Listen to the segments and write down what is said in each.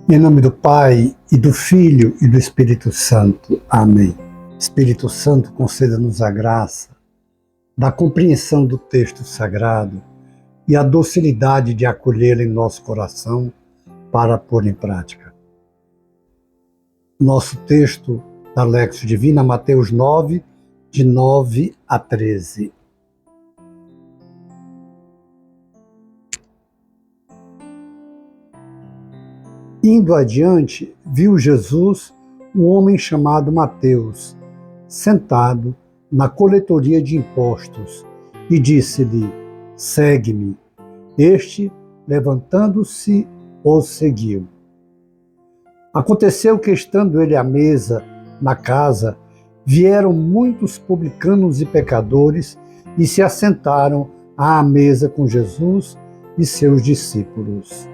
Em nome do Pai, e do Filho, e do Espírito Santo. Amém. Espírito Santo, conceda-nos a graça da compreensão do texto sagrado e a docilidade de acolhê-lo em nosso coração para pôr em prática. Nosso texto da Lexio Divina, Mateus 9, de 9 a 13. Indo adiante, viu Jesus um homem chamado Mateus, sentado na coletoria de impostos, e disse-lhe: segue-me. Este, levantando-se, o seguiu. Aconteceu que, estando ele à mesa na casa, vieram muitos publicanos e pecadores e se assentaram à mesa com Jesus e seus discípulos.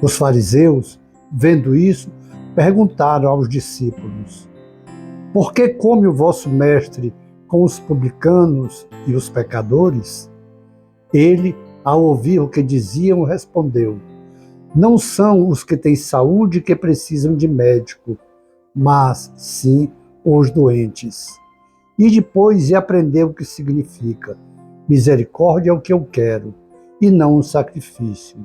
Os fariseus, vendo isso, perguntaram aos discípulos: por que come o vosso mestre com os publicanos e os pecadores? Ele, ao ouvir o que diziam, respondeu: não são os que têm saúde que precisam de médico, mas sim os doentes. E depois aprendeu o que significa: misericórdia é o que eu quero, e não um sacrifício.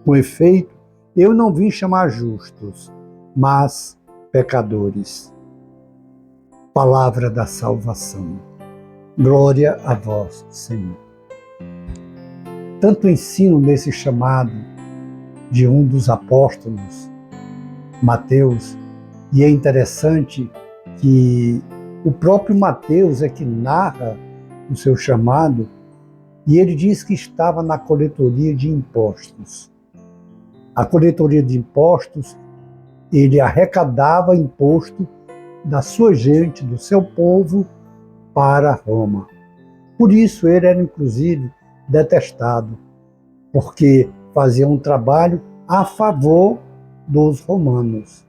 Com efeito, eu não vim chamar justos, mas pecadores. Palavra da salvação. Glória a vós, Senhor. Tanto ensino nesse chamado de um dos apóstolos, Mateus, e é interessante que o próprio Mateus é que narra o seu chamado, e ele diz que estava na coletoria de impostos. A coletoria de impostos, ele arrecadava imposto da sua gente, do seu povo, para Roma. Por isso ele era, inclusive, detestado, porque fazia um trabalho a favor dos romanos.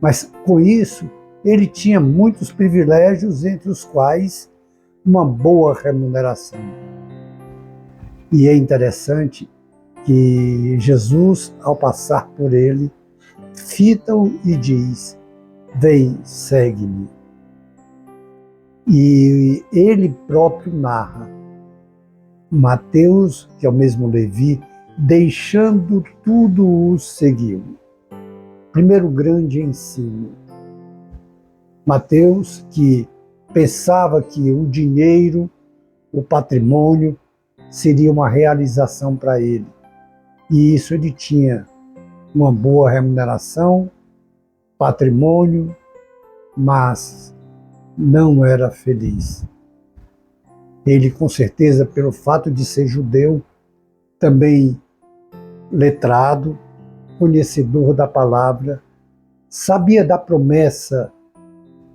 Mas, com isso, ele tinha muitos privilégios, entre os quais uma boa remuneração. E é interessante que Jesus, ao passar por ele, fita-o e diz: vem, segue-me. E ele próprio narra, Mateus, que é o mesmo Levi, deixando tudo o seguiu. Primeiro grande ensino. Mateus, que pensava que o dinheiro, o patrimônio, seria uma realização para ele. E isso ele tinha uma boa remuneração, patrimônio, mas não era feliz. Ele, com certeza, pelo fato de ser judeu, também letrado, conhecedor da palavra, sabia da promessa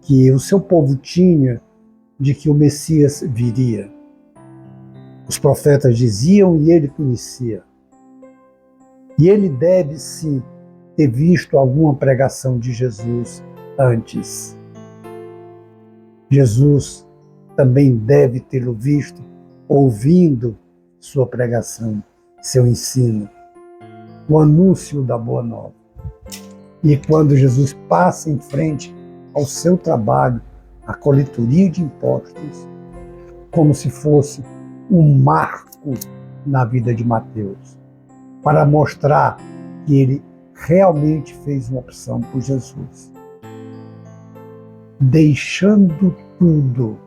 que o seu povo tinha de que o Messias viria. Os profetas diziam e ele conhecia. E ele deve, sim, ter visto alguma pregação de Jesus antes. Jesus também deve tê-lo visto, ouvindo sua pregação, seu ensino, o anúncio da Boa Nova. E quando Jesus passa em frente ao seu trabalho, a coletoria de impostos, como se fosse um marco na vida de Mateus, para mostrar que ele realmente fez uma opção por Jesus. Deixando tudo,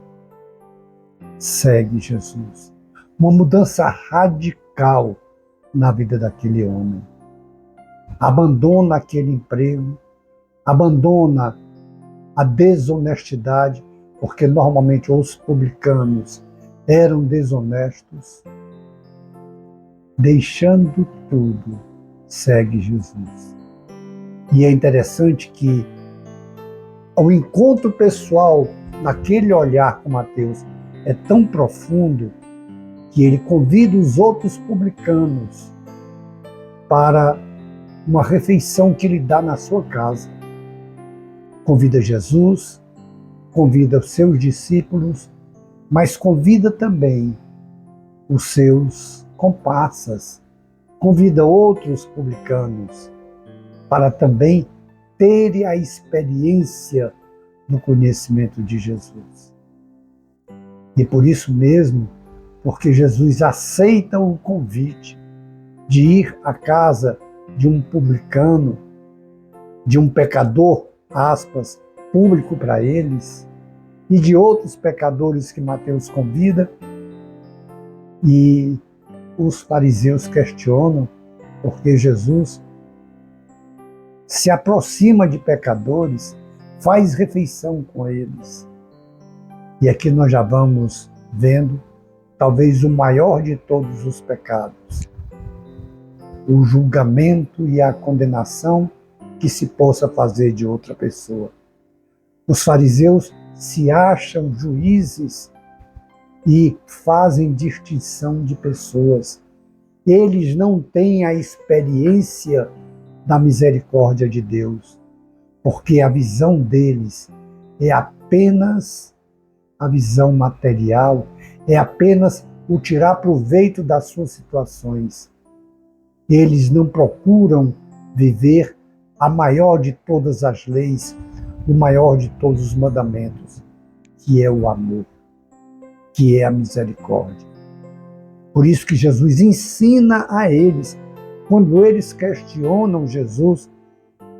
segue Jesus. Uma mudança radical na vida daquele homem. Abandona aquele emprego, abandona a desonestidade, porque normalmente os publicanos eram desonestos. Deixando tudo, segue Jesus. E é interessante que o encontro pessoal naquele olhar com Mateus é tão profundo que ele convida os outros publicanos para uma refeição que ele dá na sua casa. Convida Jesus, convida os seus discípulos, mas convida também os seus comparsas, convida outros publicanos para também terem a experiência do conhecimento de Jesus. E por isso mesmo, porque Jesus aceita o convite de ir à casa de um publicano, de um pecador, aspas, público para eles, e de outros pecadores que Mateus convida, e os fariseus questionam porque Jesus se aproxima de pecadores, faz refeição com eles. E aqui nós já vamos vendo talvez o maior de todos os pecados, o julgamento e a condenação que se possa fazer de outra pessoa. Os fariseus se acham juízes e fazem distinção de pessoas. Eles não têm a experiência da misericórdia de Deus, porque a visão deles é apenas a visão material, é apenas o tirar proveito das suas situações. Eles não procuram viver a maior de todas as leis, o maior de todos os mandamentos, que é o amor, que é a misericórdia. Por isso que Jesus ensina a eles, quando eles questionam Jesus,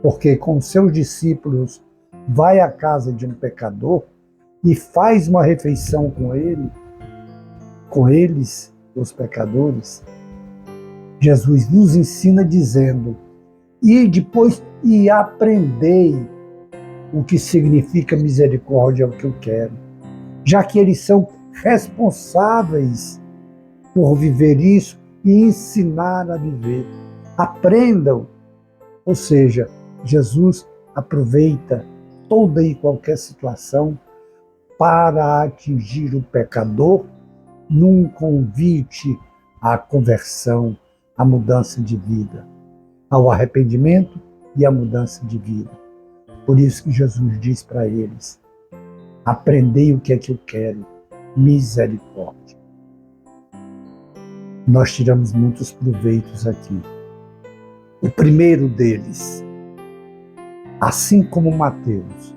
porque com seus discípulos vai à casa de um pecador e faz uma refeição com eles, os pecadores, Jesus nos ensina dizendo: e depois e aprendei o que significa misericórdia, é o que eu quero, já que eles são responsáveis por viver isso e ensinar a viver. Aprendam. Ou seja, Jesus aproveita toda e qualquer situação para atingir o pecador num convite à conversão, à mudança de vida, ao arrependimento e à mudança de vida. Por isso que Jesus diz para eles: aprendei o que é que eu quero, misericórdia. Nós tiramos muitos proveitos aqui. O primeiro deles, assim como Mateus,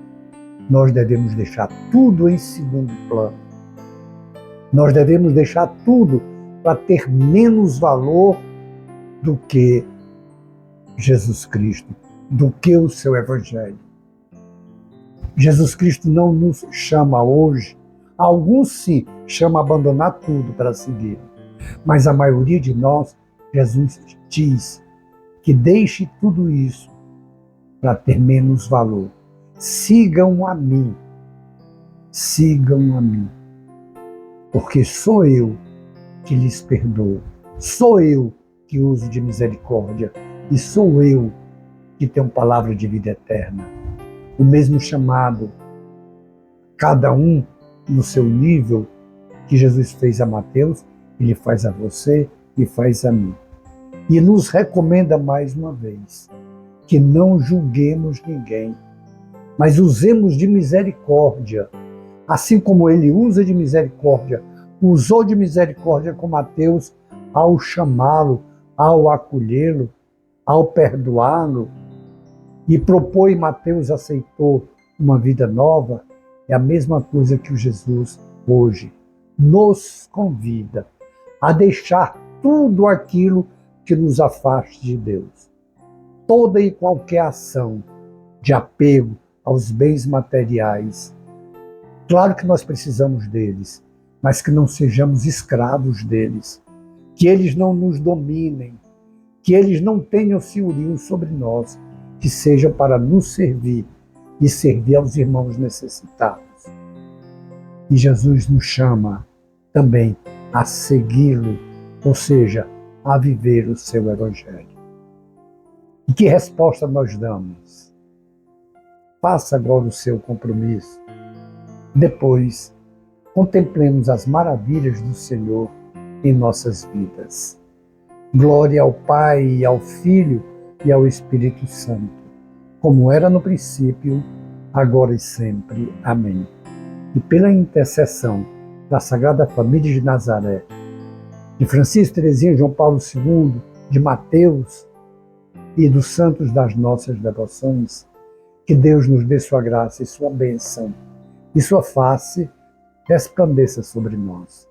nós devemos deixar tudo em segundo plano. Nós devemos deixar tudo para ter menos valor do que Jesus Cristo, do que o seu Evangelho. Jesus Cristo não nos chama hoje, alguns sim, chama a abandonar tudo para seguir, mas a maioria de nós, Jesus diz que deixe tudo isso para ter menos valor. Sigam a mim, porque sou eu que lhes perdoo, sou eu que uso de misericórdia e sou eu que tenho palavra de vida eterna. O mesmo chamado, cada um no seu nível, que Jesus fez a Mateus, Ele faz a você e faz a mim. E nos recomenda mais uma vez que não julguemos ninguém, mas usemos de misericórdia, assim como Ele usa de misericórdia, usou de misericórdia com Mateus ao chamá-lo, ao acolhê-lo, ao perdoá-lo, e propôs, Mateus aceitou uma vida nova. É a mesma coisa que o Jesus hoje nos convida a deixar tudo aquilo que nos afaste de Deus. Toda e qualquer ação de apego aos bens materiais. Claro que nós precisamos deles, mas que não sejamos escravos deles, que eles não nos dominem, que eles não tenham senhorio sobre nós, que seja para nos servir e servir aos irmãos necessitados. E Jesus nos chama também a segui-lo, ou seja, a viver o seu Evangelho. E que resposta nós damos? Faça agora o seu compromisso. Depois, contemplemos as maravilhas do Senhor em nossas vidas. Glória ao Pai, ao Filho e ao Espírito Santo, como era no princípio, agora e sempre. Amém. E pela intercessão da Sagrada Família de Nazaré, de Francisco, Teresinha, João Paulo II, de Mateus, e dos santos das nossas devoções, que Deus nos dê sua graça e sua bênção, e sua face resplandeça sobre nós.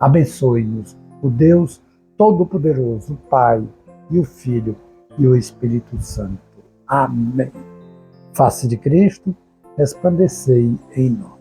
Abençoe-nos o Deus Todo-Poderoso, o Pai e o Filho e o Espírito Santo. Amém. Face de Cristo, resplandecei em nós.